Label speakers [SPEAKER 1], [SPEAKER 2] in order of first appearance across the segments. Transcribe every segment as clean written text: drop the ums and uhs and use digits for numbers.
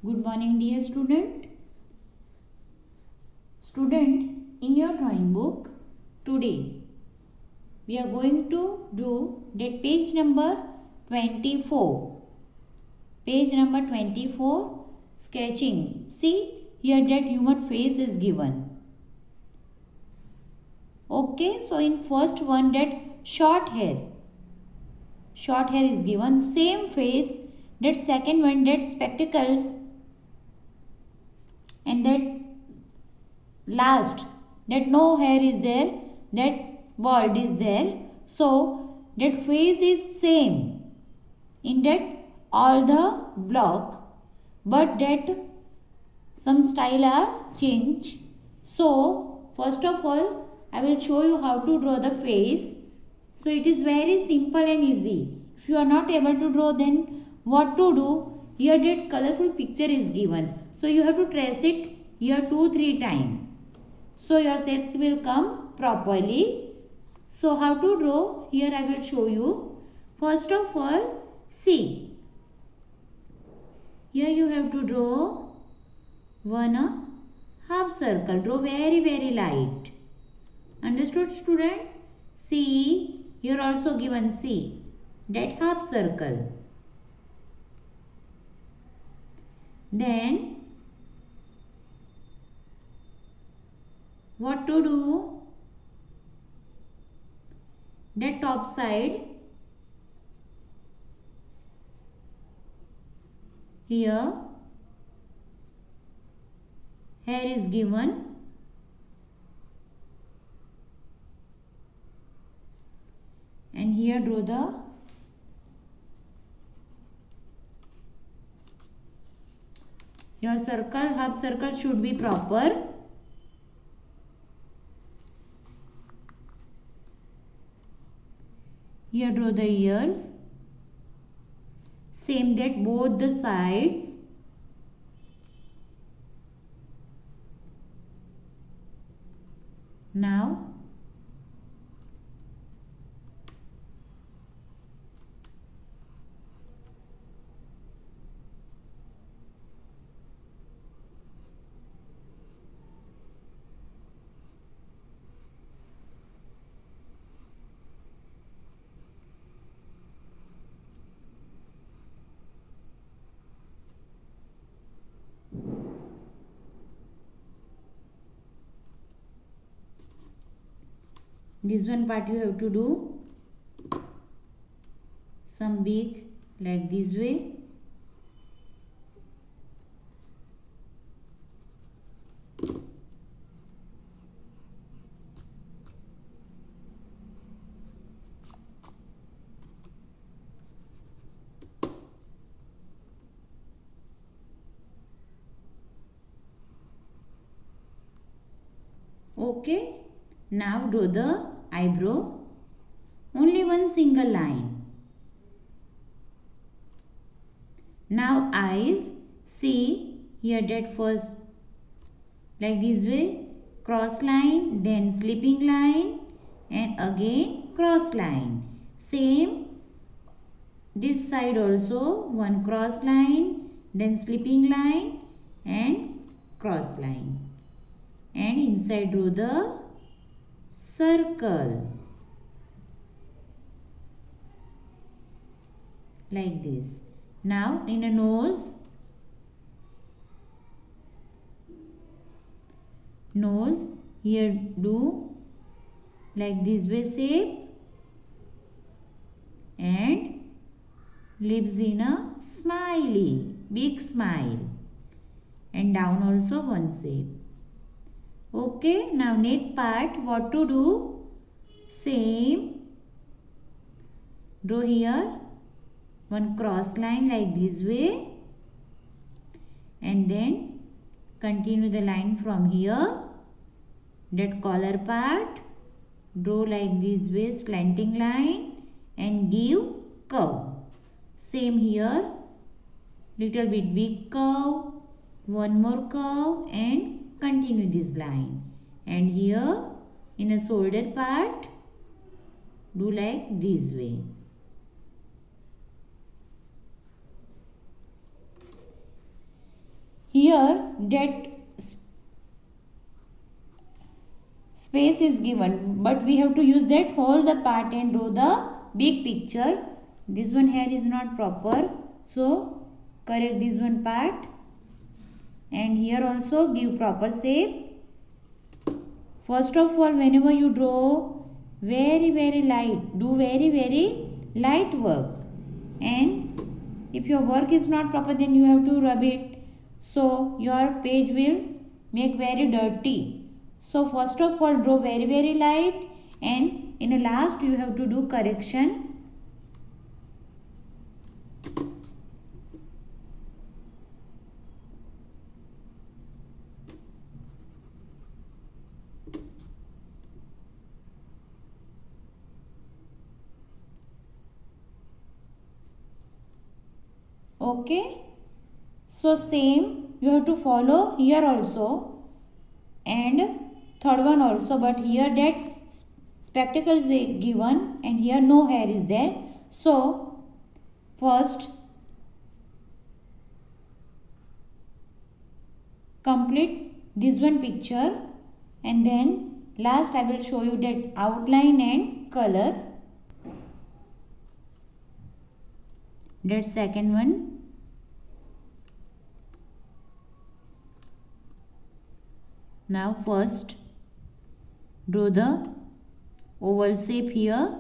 [SPEAKER 1] Good morning, dear student. Student, in your drawing book, today we are going to do that page number 24. Page number 24, sketching. See, here that human face is given. Okay, so in first one, that short hair is given. Same face, that second one, that spectacles, and that last, that no hair is there, that bald is there. So that face is same in that all the block, but that some style are changed. So first of all, I will show you how to draw the face. So it is very simple and easy. If you are not able to draw, then what to do? Here that colorful picture is given. So you have to trace it here 2-3 times. So your shapes will come properly. So how to draw? Here I will show you. First of all, see. Here you have to draw one half circle. Draw very light. Understood, student? See, here also given C. That half circle. Then what to do? That top side, here hair is given, and here draw the your circle, half circle should be proper. Here draw the ears. Same that both the sides. Now this one part you have to do some big like this way. Okay, now draw the eyebrow. Only one single line. Now eyes. See, here that first like this way, cross line, then slipping line, and again cross line. Same this side also, one cross line, then slipping line and cross line. And inside draw the circle like this. Now in a nose, here do like this way shape, and lips in a smiley, big smile, and down also one shape. Okay, now neck part, what to do? Same, draw here one cross line like this way, and then continue the line from here. That collar part, draw like this way, slanting line, and give curve. Same here, little bit big curve, one more curve, and continue this line. And here in a shoulder part, do like this way. here that space is given, but we have to use that whole the part and draw the big picture. This one here is not proper, so correct this one part, and here also give proper shape. First of all, whenever you draw, very light, do very light work, and if your work is not proper, then you have to rub it, so your page will make very dirty. So first of all, draw very light, and in the last you have to do correction. Okay, so same you have to follow here also, and third one also, but here that spectacles is given and here no hair is there. So first complete this one picture, and then last I will show you that outline and color. That second one. Now first draw the oval shape here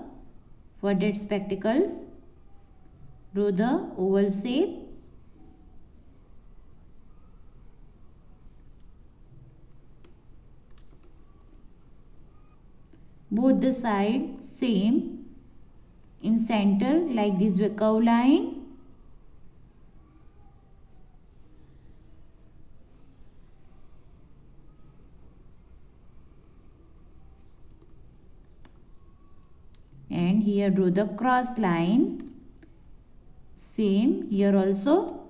[SPEAKER 1] for that spectacles. Draw the oval shape. Both the sides same. In center like this way curve line. And here draw the cross line. Same here also.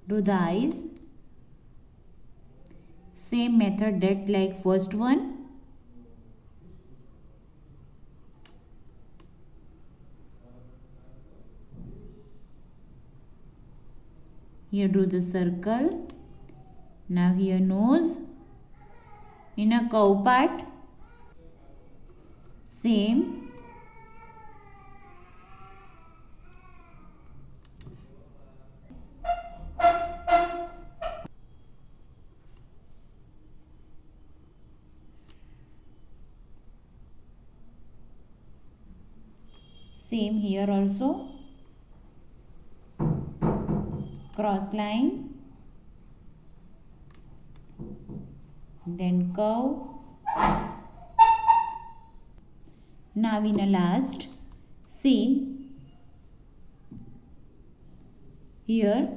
[SPEAKER 1] Draw the eyes. Same method that like first one. Here draw the circle. Now here nose. In a curve part, same. Same here also. Cross line. Then curve. Now in a last, see here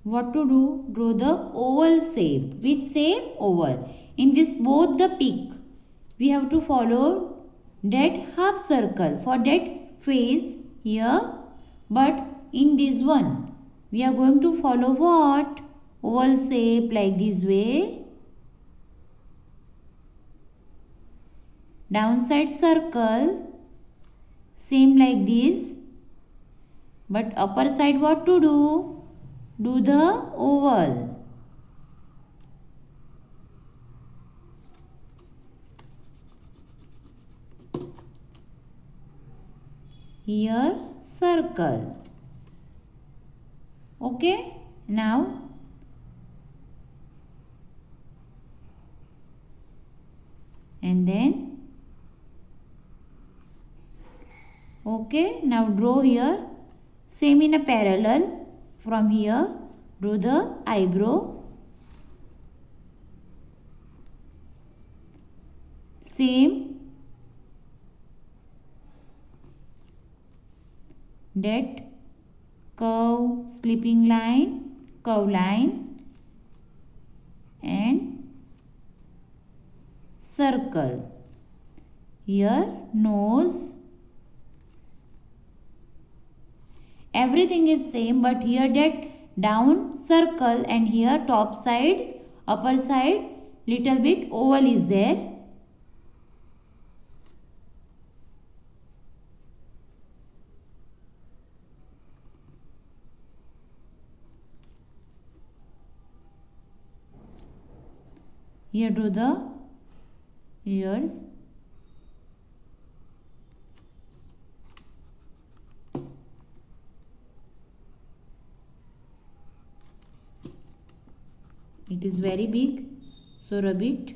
[SPEAKER 1] what to do. Draw the oval shape. Which shape? Oval. In this both the peak we have to follow that half circle for that face here, but in this one we are going to follow what? Oval shape like this way. Downside circle same like this, but upper side what to do? Do the oval. Here circle. Okay, now and then okay, now draw here same in a parallel. From here draw the eyebrow. Same that curve slipping line, curve line and circle. Here nose. Everything is same, but here that down circle and here top side, upper side little bit oval is there. Here draw the ears. It is very big, so rub it.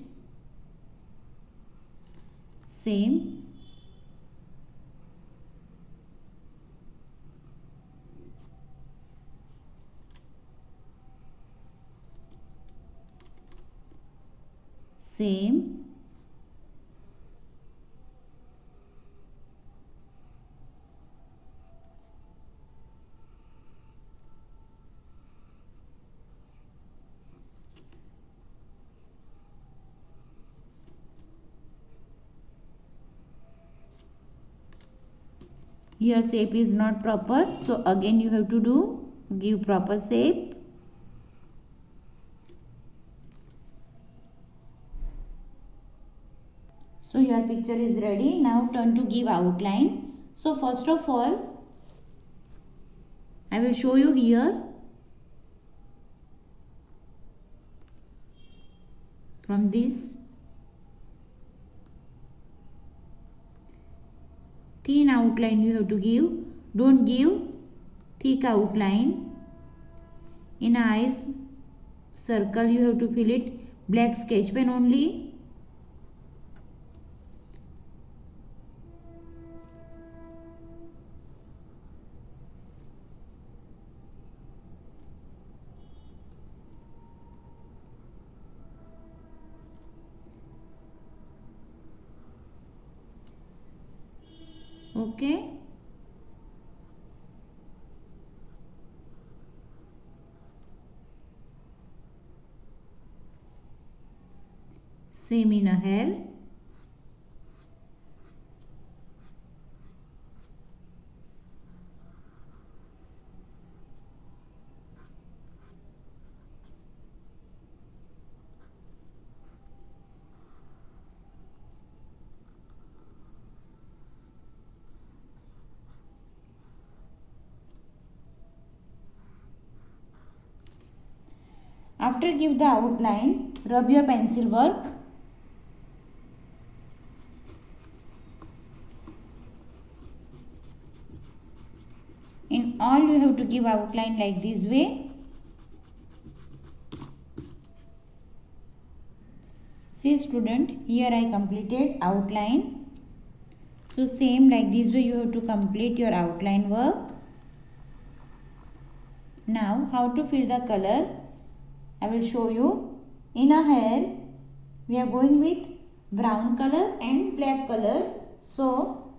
[SPEAKER 1] Same. Same. Here shape is not proper, so again you have to give proper shape. So your picture is ready. Now turn to give outline. So first of all, I will show you here from this thin outline you have to give. Don't give thick outline. In eyes circle you have to fill it black sketch pen only. Okay. Same in a hair. After give the outline, rub your pencil work. In all you have to give outline like this way. See student, here I completed outline. So same like this way you have to complete your outline work. Now how to fill the color, I will show you. In a hair we are going with brown color and black color. So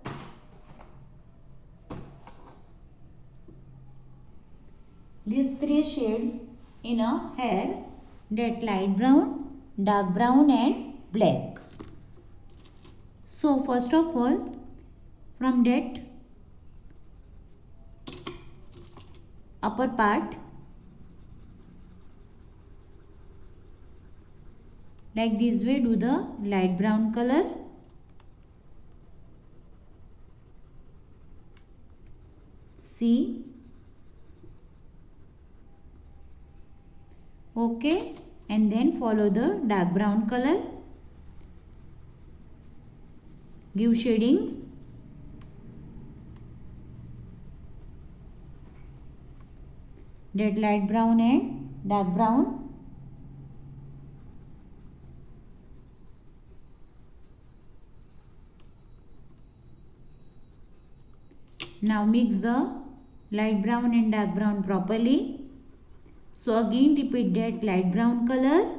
[SPEAKER 1] these three shades in a hair, that light brown, dark brown and black. So first of all, from that upper part, like this way do the light brown color. See. Okay, and then follow the dark brown color. Give shadings. That light brown and dark brown. Now mix the light brown and dark brown properly. So again repeat that light brown color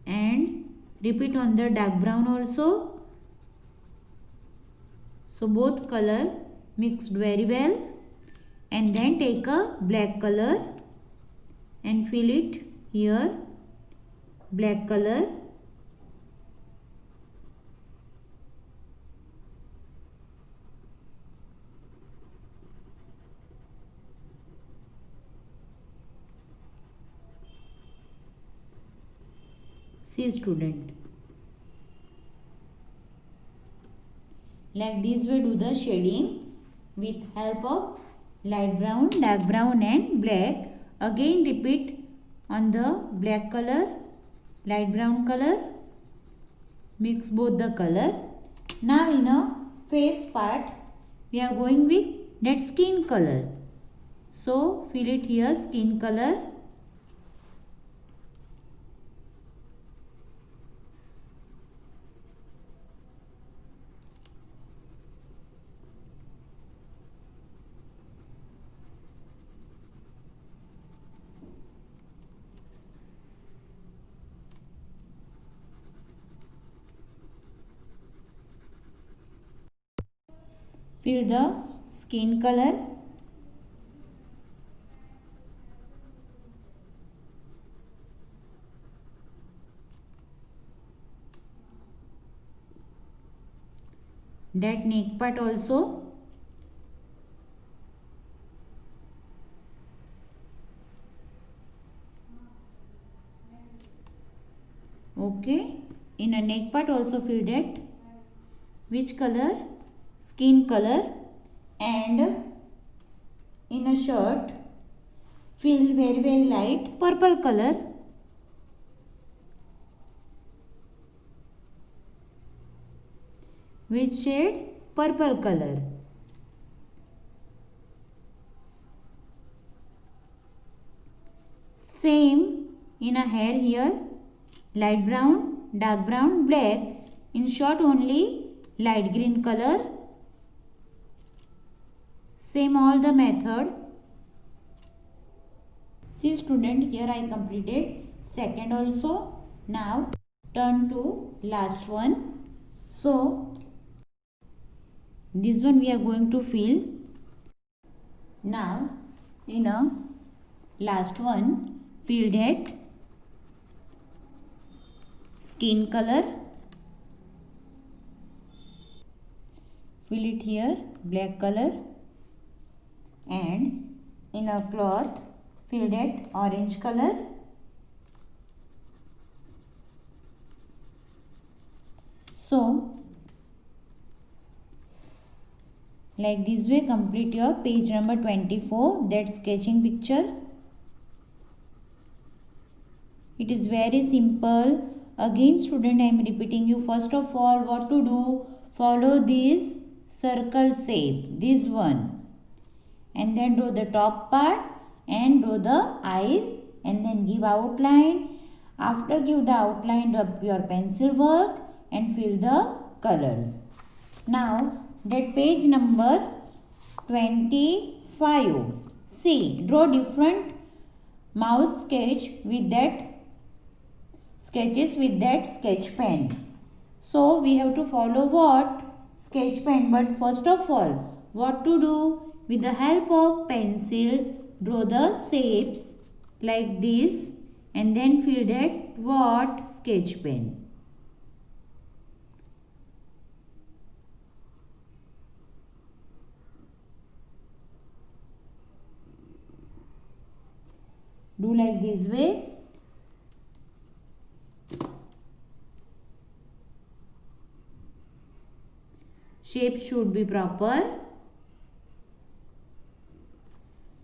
[SPEAKER 1] and repeat on the dark brown also. So both color mixed very well, and then take a black color and fill it here, black color. See student, like this way do the shading with help of light brown, dark brown and black. Again repeat on the black color light brown color. Mix both the color. Now in a face part we are going with that skin color. So fill it here, skin color. Fill the skin color. That neck part also. Okay, in a neck part also fill that. Which color? Skin color. And in a shirt fill very light purple color. Which shade? Purple color. Same in a hair here, light brown, dark brown, black. In short only light green color. Same all the method. See student, here I completed second also. Now turn to last one. So this one we are going to fill. Now in a last one fill that skin color. Fill it here, black color. And in a cloth fill that orange color. So like this way complete your page number 24, that sketching picture. It is very simple. Again student, I am repeating you, first of all what to do, follow this circle shape, this one, and then draw the top part and draw the eyes and then give outline. After give the outline, do your pencil work and fill the colors. Now that page number 25. See, draw different mouse sketch with that sketches with that sketch pen. So we have to follow what? Sketch pen. But first of all, what to do? With the help of pencil, draw the shapes like this and then fill that what? Sketch pen. Do like this way. Shape should be proper.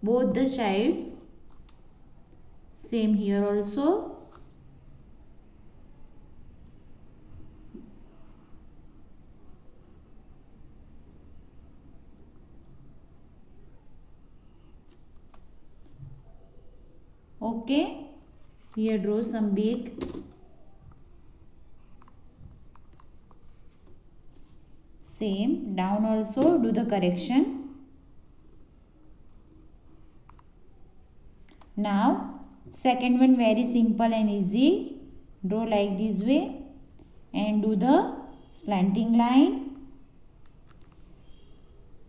[SPEAKER 1] Both the sides. Same here also. Okay. Here draw some big. Same down also do the correction. Now second one very simple and easy. Draw like this way and do the slanting line.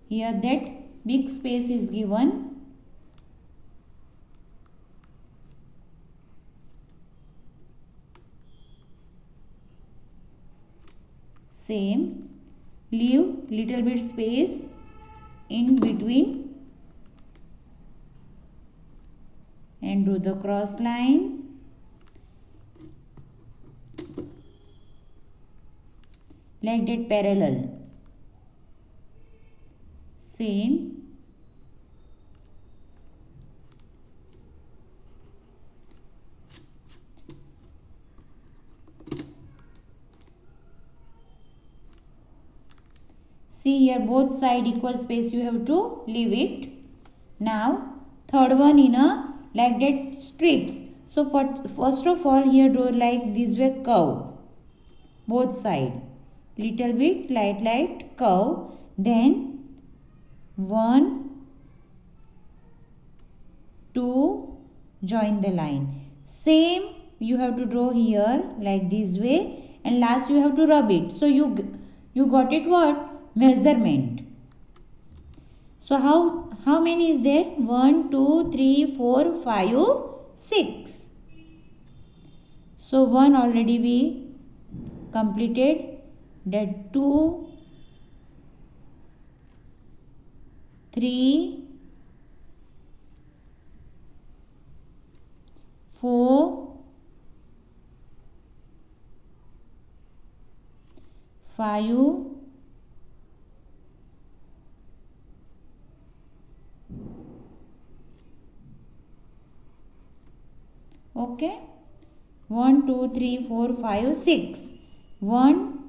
[SPEAKER 1] Here that big space is given. Same, leave little bit space in between and do the cross line. Like that parallel. Same. See here, both side equal space you have to leave it. Now third one in a like that strips. So first of all here draw like this way curve, both side little bit light curve, then 1 2 join the line. Same you have to draw here like this way, and last you have to rub it. So you got it what? Measurement. So how many is there? 1 2 3 4 5 6. So 1 already we completed, that 2 3 4 5 okay, 1 2 3 4 5 6. 1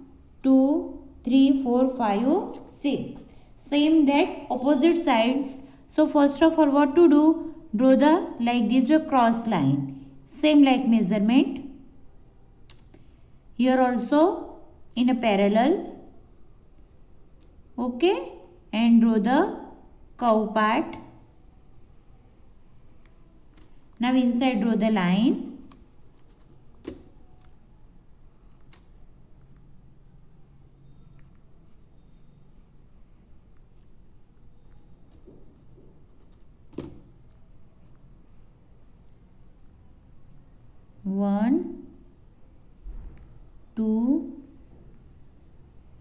[SPEAKER 1] 2 3 4 5 6. Same that opposite sides. So first of all what to do? Draw the like this way cross line. Same like measurement. Here also in a parallel. Okay, and draw the curve part. Now inside draw the line. One, 2,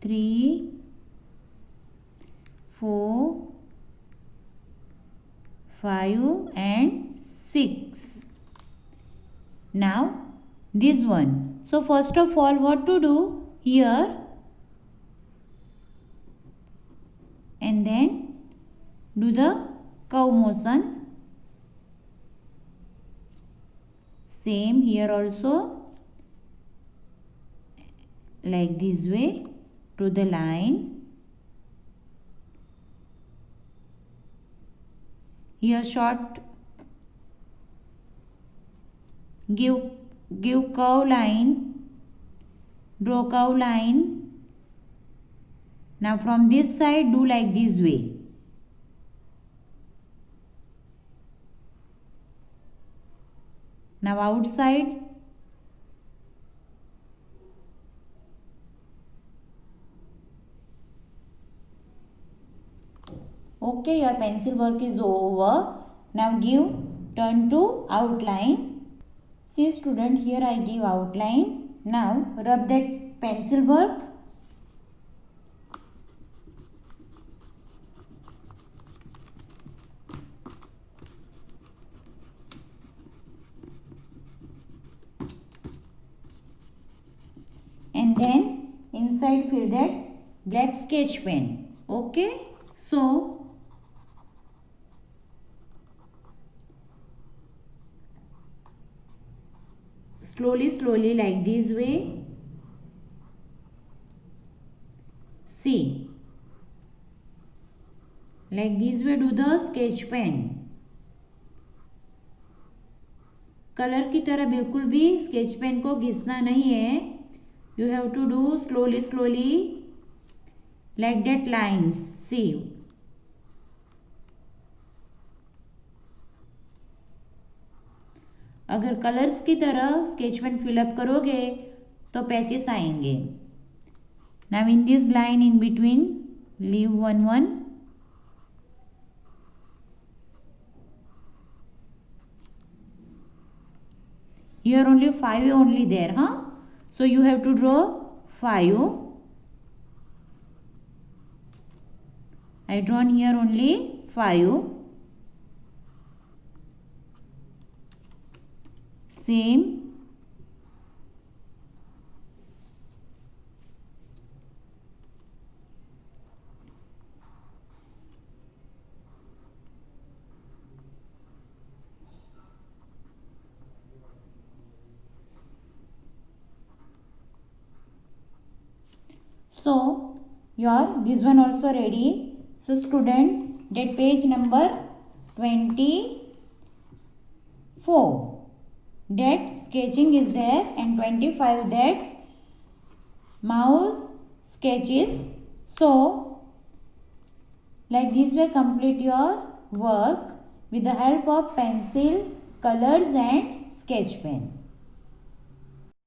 [SPEAKER 1] 3, 4, 5 and 6. Now this one. So first of all what to do? Here and then do the curve motion. Same here also like this way to the line. Here short give curve line, draw curve line. Now from this side do like this way. Now outside. Okay, your pencil work is over. Now turn to outline. See student, here I give outline. Now rub that pencil work. And then inside fill that black sketch pen. Okay, so slowly like this way. See, like this way do the sketch pen. Colour की तरह बिल्कुल भी sketch pen को घिसना नहीं है. You have to do slowly like that lines. See, अगर colours की तरह स्केच पेन फिलअप करोगे तो पैचेस आएंगे. Now in this line in between leave one. Here only 5 only there, huh? So you have to draw 5. I drawn here only 5. Same. So your this one also ready. So student, that page number 24, that sketching is there, and 25 that mouse sketches. So like this way complete your work with the help of pencil, colors and sketch pen.